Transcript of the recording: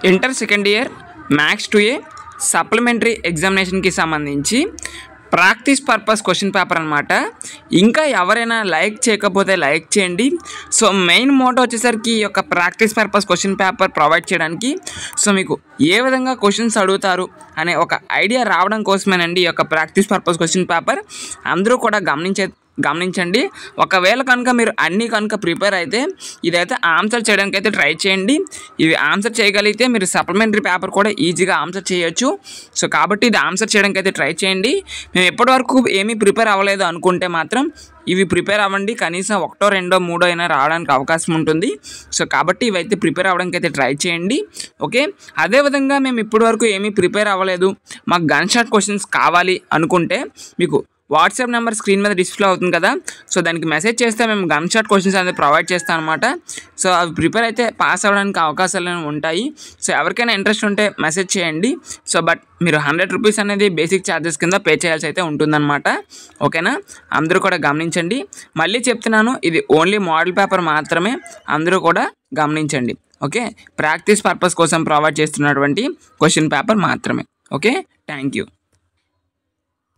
Inter second year maths 2A supplementary ఎగ్జామినేషన్కి సంబంధించి practice purpose question paper అనమాట. ఇంకా ఎవరైనా లైక్ చేయకపోతే లైక్ చేయండి. సో మెయిన్ మోటో వచ్చేసరికి ఈ యొక్క practice purpose question paper provide చేయడానికి, సో మీకు ఏ విధంగా క్వశ్చన్స్ అడుగుతారు అనే ఒక ఐడియా రావడం కోసమేనండి ఈ యొక్క ప్రాక్టీస్ పర్పస్ క్వశ్చన్ పేపర్. అందరూ కూడా గమనించండి. ఒకవేళ కనుక మీరు అన్నీ కనుక ప్రిపేర్ అయితే ఇదైతే ఆన్సర్ చేయడానికి అయితే ట్రై చేయండి. ఇవి ఆన్సర్ చేయగలిగితే మీరు సప్లిమెంటరీ పేపర్ కూడా ఈజీగా ఆన్సర్ చేయొచ్చు. సో కాబట్టి ఇది ఆన్సర్ చేయడానికి అయితే ట్రై చేయండి. మేము ఎప్పటివరకు ఏమీ ప్రిపేర్ అవ్వలేదు అనుకుంటే మాత్రం ఇవి ప్రిపేర్ అవ్వండి. కనీసం 1, 2, 3 అయినా రావడానికి అవకాశం ఉంటుంది. సో కాబట్టి ఇవైతే ప్రిపేర్ అవ్వడానికి అయితే ట్రై చేయండి. ఓకే, అదేవిధంగా మేము ఇప్పటివరకు ఏమీ ప్రిపేర్ అవ్వలేదు, మాకు గన్ షాట్ క్వశ్చన్స్ కావాలి అనుకుంటే మీకు వాట్సాప్ నెంబర్ స్క్రీన్ మీద డిస్ప్లే అవుతుంది కదా, సో దానికి మెసేజ్ చేస్తే మేము గన్ షాట్ క్వశ్చన్స్ అనేది ప్రొవైడ్ చేస్తాం అనమాట. సో అవి ప్రిపేర్ అయితే పాస్ అవ్వడానికి అవకాశాలు ఉంటాయి. సో ఎవరికైనా ఇంట్రెస్ట్ ఉంటే మెసేజ్ చేయండి. సో బట్ మీరు 100 రూపీస్ అనేది బేసిక్ ఛార్జెస్ కింద పే చేయాల్సి అయితే ఉంటుందన్నమాట. ఓకేనా, అందరూ కూడా గమనించండి. మళ్ళీ చెప్తున్నాను, ఇది ఓన్లీ మోడల్ పేపర్ మాత్రమే, అందరూ కూడా గమనించండి. ఓకే, ప్రాక్టీస్ పర్పస్ కోసం ప్రొవైడ్ చేస్తున్నటువంటి క్వశ్చన్ పేపర్ మాత్రమే. Okay, thank you.